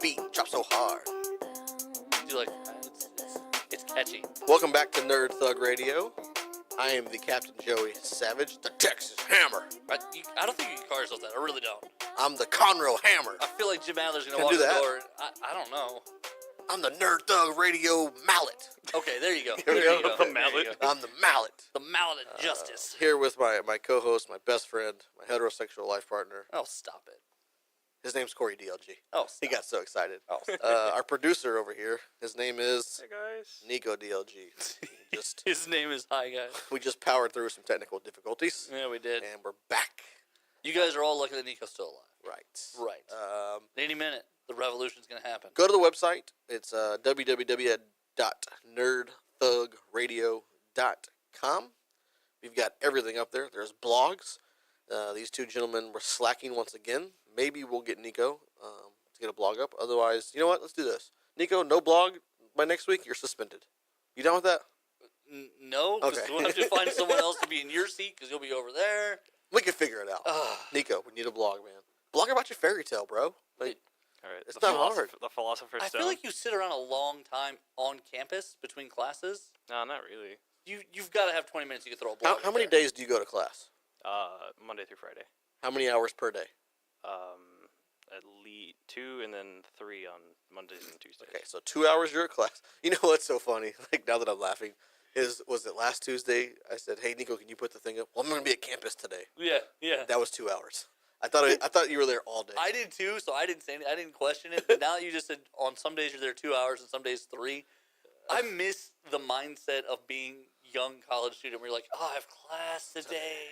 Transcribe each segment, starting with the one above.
Beat drop so hard. You like? It's catchy. Welcome back to Nerd Thug Radio. I am the Captain Joey Savage, the Texas Hammer. I don't think you can call yourself that. I really don't. I'm the Conroe Hammer. I feel like Jim Adler's gonna Can walk do in the that. door. I don't know. I'm the Nerd Thug Radio Mallet. Okay, there you go. Here we There go. you go. The mallet. I'm the Mallet. The mallet of justice. Here with my co-host, my best friend, my heterosexual life partner. Oh, stop it. His name's Corey DLG. Oh, stop. He got so excited. Oh, stop. Our producer over here, his name is Hey guys. Nico DLG. His name is Hi Guys. We just powered through some technical difficulties, Yeah, we did. and we're back. You guys are all lucky that Nico's still alive. Right. Right. Any minute, the revolution's gonna happen. Go to the website. It's www.nerdthugradio.com. We've got everything up there. There's blogs. These two gentlemen were slacking once again. Maybe we'll get Nico to get a blog up. Otherwise, you know what? Let's do this. Nico, no blog by next week. You're suspended. You done with that? No, because Okay. we'll have to find someone else to be in your seat because you'll be over there. We can figure it out. Nico, we need a blog, man. Blog about your fairy tale, bro. Like, All right. It's not hard. The Philosopher's I Stone. feel like you sit around a long time on campus between classes. No, not really. You've got to have 20 minutes you can throw a blog. how many days do you go to class? Monday through Friday. How many hours per day? At least 2 and then 3 on Mondays and Tuesdays. Okay, so 2 hours you're at class. You know what's so funny? Like, now that I'm laughing, was it last Tuesday? I said, "Hey, Nico, can you put the thing up?" Well, I'm going to be at campus today. Yeah. That was 2 hours. I thought you were there all day. I did too, so I didn't say anything. I didn't question it. But now that you just said on some days you're there 2 hours and some days 3, I miss the mindset of being young college student where you're like, oh, I have class today.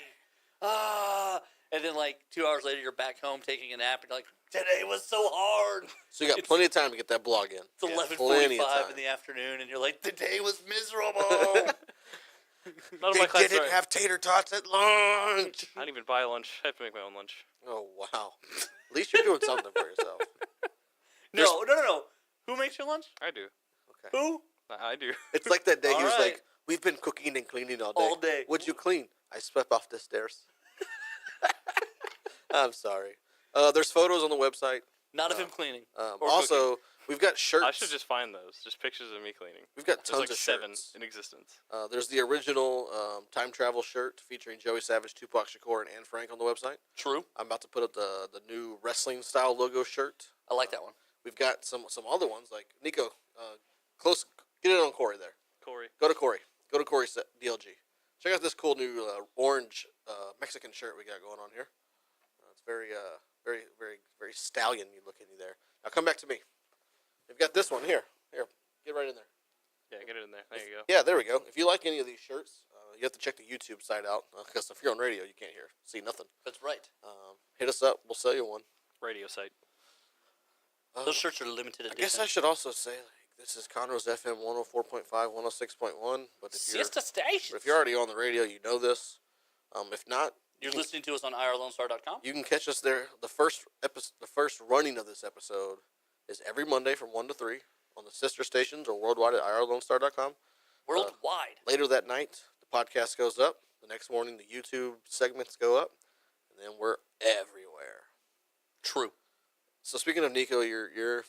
And then like 2 hours later you're back home taking a nap and you're like, today was so hard. So you got plenty of time to get that blog in. It's 11:45 in the afternoon and you're like, the day was miserable. None of They my classes didn't have tater tots at lunch. I don't even buy lunch. I have to make my own lunch. Oh, wow. At least you're doing something for yourself. No. Who makes your lunch? I do. Okay. Who? I do. It's like that day he All was right. like, "We've been cooking and cleaning all day." All day. What'd you clean? I swept off the stairs. I'm sorry. There's photos on the website. Not of him cleaning. Or Also, we've got shirts. I should just find those. Just pictures of me cleaning. We've got There's tons like of 7 shirts. in existence. There's the original time travel shirt featuring Joey Savage, Tupac Shakur, and Anne Frank on the website. True. I'm about to put up the new wrestling style logo shirt. I like that one. We've got some other ones like Nico. Close. Get it on Corey there. Corey. Go to Corey. Go to Corey DLG. Check out this cool new orange Mexican shirt we got going on here. It's very stallion-y looking there. Now come back to me. We've got this one here. Here, get right in there. Yeah, get it in there. There you go. Yeah, there we go. If you like any of these shirts, you have to check the YouTube site out because if you're on radio, you can't see nothing. That's right. Hit us up. We'll sell you one. Radio site. Those shirts are limited edition. I guess I should also say this is Conroe's FM 104.5, 106.1. But Siesta Station. if you're already on the radio, you know this. If not, You're listening to us on irlonestar.com. you can catch us there. The first running of this episode is every Monday from 1 to 3 on the sister stations or worldwide at irlonestar.com. Worldwide. Later that night, the podcast goes up. The next morning, the YouTube segments go up. And then we're everywhere. True. So speaking of Nico, you're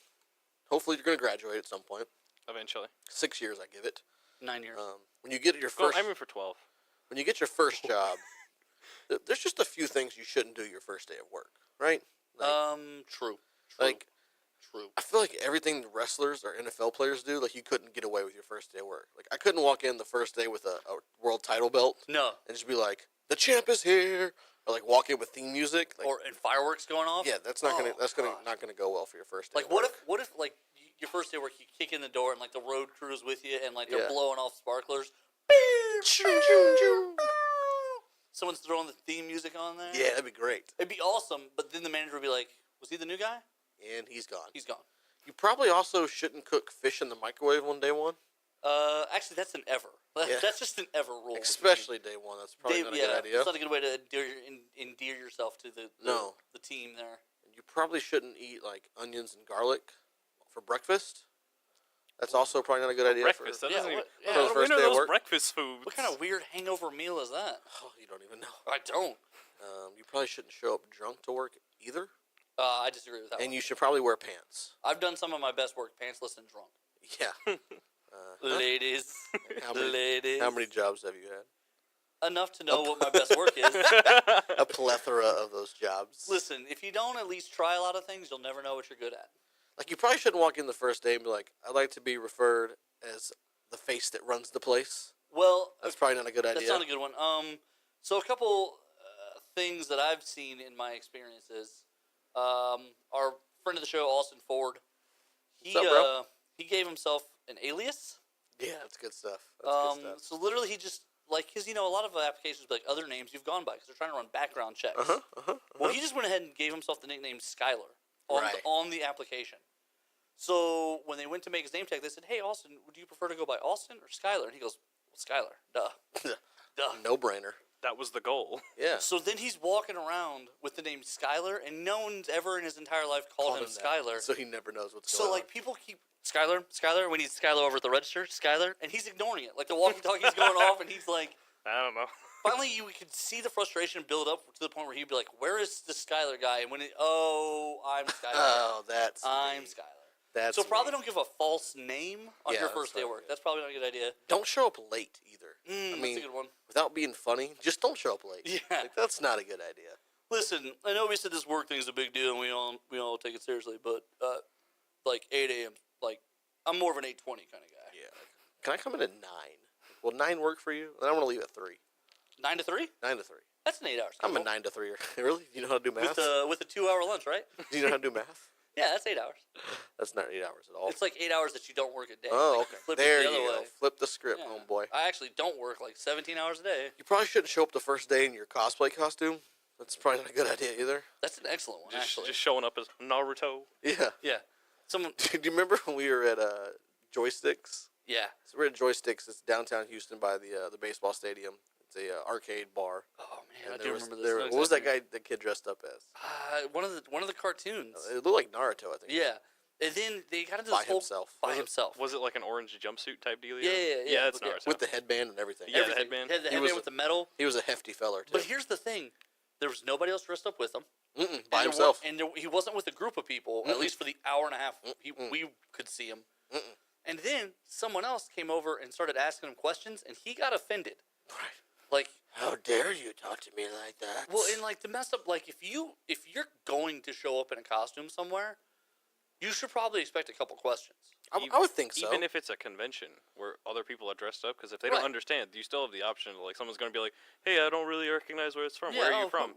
hopefully you're going to graduate at some point. Eventually. 6 years, I give it. 9 years. When you get your Well, first, I'm in for 12. when you get your first job, there's just a few things you shouldn't do your first day of work, right? True. Like, True. I feel like everything the wrestlers or NFL players do, like you couldn't get away with your first day of work. Like I couldn't walk in the first day with a world title belt No. and just be like, "The champ is here," or like walk in with theme music. Like, And fireworks going off. yeah, that's not God. not gonna go well for your first day. Like of what work. if like your first day of work, you kick in the door and like the road crew's with you and like they're Yeah. blowing off sparklers. Someone's throwing the theme music on there. Yeah, that'd be great. It'd be awesome, but then the manager would be like, "Was he the new guy?" And he's gone. He's gone. You probably also shouldn't cook fish in the microwave on day one. Actually, that's an ever. Yeah. That's just an ever rule. Especially day one. That's probably not a good idea. It's not a good way to endear yourself to the team there. You probably shouldn't eat like onions and garlic for breakfast. That's also probably not a good idea. Breakfast. For, That doesn't yeah, even. what- yeah, I don't first know day of those work. breakfast foods. What kind of weird hangover meal is that? oh, you don't even know. I don't. You probably shouldn't show up drunk to work either. I disagree with that And one. you should probably wear pants. I've done some of my best work pantsless and drunk. Yeah. Ladies. Ladies. How many jobs have you had? Enough to know what my best work is. A plethora of those jobs. Listen, if you don't at least try a lot of things, you'll never know what you're good at. Like, you probably shouldn't walk in the first day and be like, I'd like to be referred as the face that runs the place. Well, That's probably not a good idea. that's not a good one. So a couple things that I've seen in my experiences. Our friend of the show, Austin Ford, What's up, bro? he gave himself an alias. Yeah, that's good stuff. That's good stuff. So literally, he just because a lot of applications like other names you've gone by because they're trying to run background checks. Well, he just went ahead and gave himself the nickname Schissler on the application. So when they went to make his name tag, they said, "Hey, Austin, would you prefer to go by Austin or Schuyler?" And he goes, well, "Schuyler, duh." No brainer. That was the goal. Yeah. So then he's walking around with the name Schuyler, and no one's ever in his entire life called him Schuyler. So he never knows what's going on. So like people keep Schuyler, we need Schuyler over at the register, Schuyler, and he's ignoring it. Like the walkie-talkie's going off, and he's like, I don't know. finally you could see the frustration build up to the point where he'd be like, "Where is the Schuyler guy?" And when I'm Schuyler. Oh, that's I'm me. Schuyler. That's So probably me. don't give a false name on Yeah, your that's first day of probably work. good. That's probably not a good idea. Don't show up late either. I mean, that's a good one. without being funny, just don't show up late. Yeah. Like, that's not a good idea. Listen, I know we said this work thing is a big deal, and we all take it seriously. But like 8 a.m. Like I'm more of an 8:20 kind of guy. Yeah. Can I come in at 9? Will 9 work for you? Then I want to leave at 3. 9 to 3. 9 to 3. That's an 8-hour I'm schedule. a 9 to 3. Really? You know how to do math? with a 2-hour lunch, right? Do you know how to do math? Yeah, that's 8 hours. That's not 8 hours at all. It's like 8 hours that you don't work a day. Oh, Like, okay. Flip There it the you other go. way. Flip the script, Yeah. homeboy. I actually don't work like 17 hours a day. You probably shouldn't show up the first day in your cosplay costume. That's probably not a good idea either. That's an excellent one, actually. Just showing up as Naruto. Yeah. Yeah. Someone. Do you remember when we were at Joysticks? Yeah. So we're at Joysticks. It's downtown Houston by the baseball stadium. It's a arcade bar. Oh man, And I do was- remember this. there- Not what was that exactly. guy? The kid dressed up as? One of the cartoons. It looked like Naruto, I think. Yeah. And then they got into By this whole himself. by himself. Was it like an orange jumpsuit type deal? Yeah. Yeah, it's Yeah. Naruto. With the headband and everything. Yeah, the Everything. headband. He had the He headband was with the metal. He was a hefty feller too. But here's the thing: there was nobody else dressed up with him. By himself. He wasn't with a group of people. At least for the hour and a half we could see him. And then someone else came over and started asking him questions, and he got offended. Right. Like, How dare you talk to me like that? well, and like the mess up. Like, if you're going to show up in a costume somewhere, you should probably expect a couple questions. I would think so. Even if it's a convention where other people are dressed up, because if they Right. don't understand, you still have the option. Like someone's going to be like, "Hey, I don't really recognize where it's from. Where are you from?"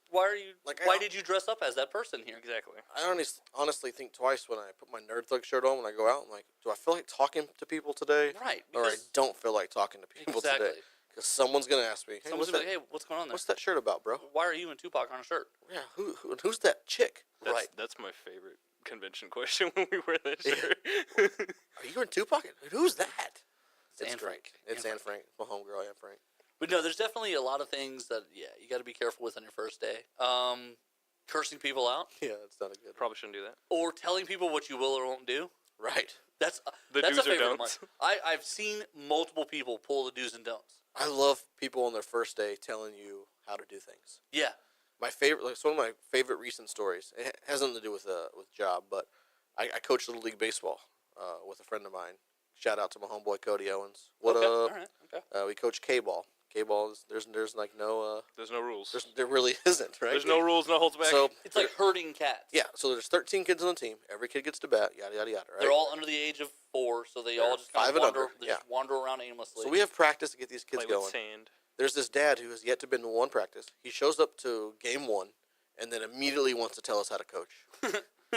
Why did you dress up as that person here? Exactly. I honestly think twice when I put my Nerd Thug shirt on when I go out. I'm like, do I feel like talking to people today? Right. Or I because- don't feel like talking to people today. Exactly. Because someone's going to ask me, hey, Someone's what's gonna that, be like, "Hey, what's going on there? what's that shirt about, bro? Why are you and Tupac on a shirt?" Yeah, who's that chick? That's, That's my favorite convention question when we wear that shirt. Are you in Tupac? Who's that? It's Anne great. Frank. It's Anne Anne Frank. My homegirl, Anne Frank. But no, there's definitely a lot of things that you got to be careful with on your first day. Cursing people out Yeah, that's not a good. Probably shouldn't do that. or telling people what you will or won't do. Right. That's The that's do's a or favorite of mine. don'ts. I've seen multiple people pull the do's and don'ts. I love people on their first day telling you how to do things. Yeah. My favorite, like, it's one of my favorite recent stories. It has nothing to do with job, but I coached Little League Baseball with a friend of mine. Shout out to my homeboy Cody Owens. What Okay, up? All right. Okay. We coach K-ball. K-ball is there's like no There's no rules. there really isn't, right? There's no rules, no holds back. So It's like herding cats. yeah, so there's 13 kids on the team. Every kid gets to bat. Yada yada yada. Right. They're all under the age of 4, so they all just kind 5 of and wander. under, They yeah. just wander around aimlessly. So we have practice to get these kids play with going. sand. There's this dad who has yet to been to one practice. He shows up to game 1 and then immediately wants to tell us how to coach. He's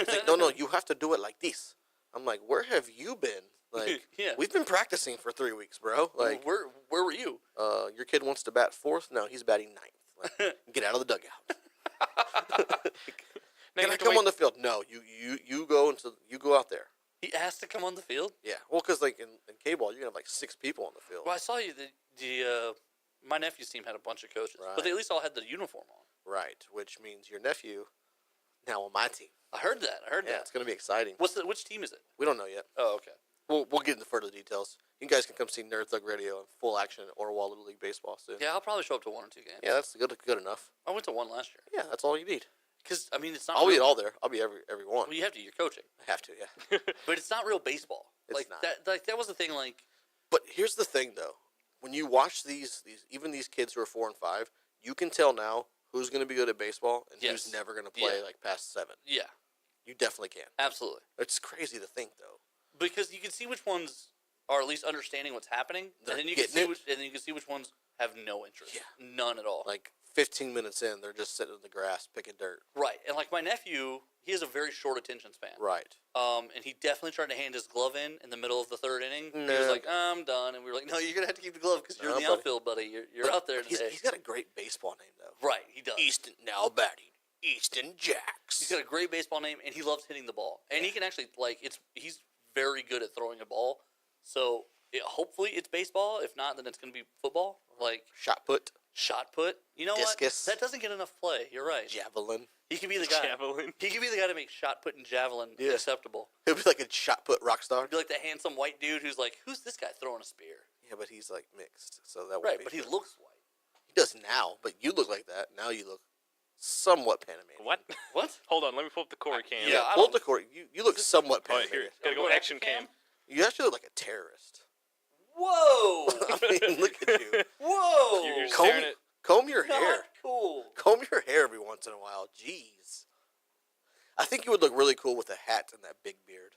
like, no, you have to do it like this. I'm like, where have you been? Like, Yeah. we've been practicing for 3 weeks, bro. Like, where were you? your kid wants to bat 4th. No, he's batting 9th. Like, get out of the dugout. Now Can you I have to come wait- on the field? No, you go out there. He asked to come on the field. Yeah, well, because like in K-ball, you're gonna have like 6 people on the field. Well, I saw you. My nephew's team had a bunch of coaches, but they at least all had the uniform on. Right, which means your nephew now on my team. I heard that. Yeah, it's gonna be exciting. Which team is it? We don't know yet. Oh, okay. We'll get into further details. You guys can come see Nerd Thug Radio in full action at Orwell Little League Baseball soon. Yeah, I'll probably show up to 1 or 2 games. Yeah, that's good enough. I went to one last year. Yeah, that's all you need. Because I mean, it's not. I'll be real, at all there. I'll be every one. Well, you have to. You're coaching, I have to, yeah. but it's not real baseball. It's like not. that. Like that was the thing. Like But here's the thing, though. When you watch these kids who are 4 and 5, you can tell now who's going to be good at baseball and Yes. who's never going to play Yeah. like past 7. yeah, You definitely can. absolutely. It's crazy to think, though. Because you can see which ones are at least understanding what's happening, They're and then you can getting see it. and then you can see which ones have no interest. Yeah. None at all. Like 15 minutes in, they're just sitting in the grass picking dirt. Right. And like my nephew, he has a very short attention span. Right. And he definitely tried to hand his glove in the middle of the 3rd inning. He No. was like, I'm done. And we were like, no, you're going to have to keep the glove because you're No, in the buddy. outfield, buddy. You're out there today. He's got a great baseball name, though. Right, he does. Easton, now batting. Easton Jacks. He's got a great baseball name, and he loves hitting the ball. And he can actually, he's very good at throwing a ball. So hopefully it's baseball. If not, then it's going to be football. Like Shot put. shot put. You know Discus. what? That doesn't get enough play. You're right. Javelin. He could be the guy. Javelin. He could be the guy to make shot put and javelin Yeah. acceptable. He'll be like a shot put rock star. He'd be like the handsome white dude who's like, who's this guy throwing a spear? Yeah, but he's like mixed, so that won't Right, be but he true. looks white. He does now, but you look like that. Now you look somewhat Panamanian. What? What? Hold on, let me pull up the Corey cam. Yeah, I Pull don't- up the court. You look somewhat Oh, here, Panamanian. gotta go action cam. You actually look like a terrorist. Whoa! I mean, look at you. Whoa! You're Comb, staring at. comb your Not hair. cool. Comb your hair every once in a while. Jeez. I think you would look really cool with a hat and that big beard.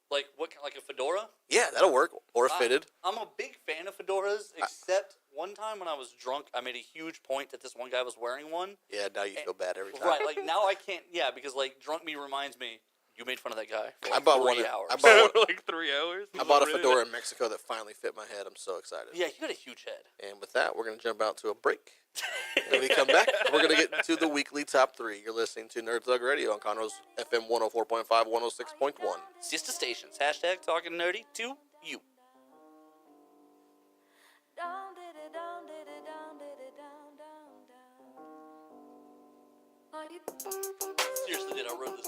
Like what? Like a fedora? Yeah, that'll work. Or a fitted. I'm a big fan of fedoras, except one time when I was drunk, I made a huge point that this one guy was wearing one. Yeah, now you feel bad every time. Right, like now I can't. Yeah, because like drunk me reminds me. You made fun of that guy for like I bought 3 one. hours. I bought one. Like 3 hours. I bought a Really? fedora in Mexico that finally fit my head. I'm so excited. Yeah, you got a huge head. And with that, we're going to jump out to a break. When we come back, we're going to get into the weekly top 3. You're listening to Nerd Thug Radio on Conroe's FM 104.5, 106.1. Sister Stations. Hashtag talking nerdy to you. Seriously, did I wrote this?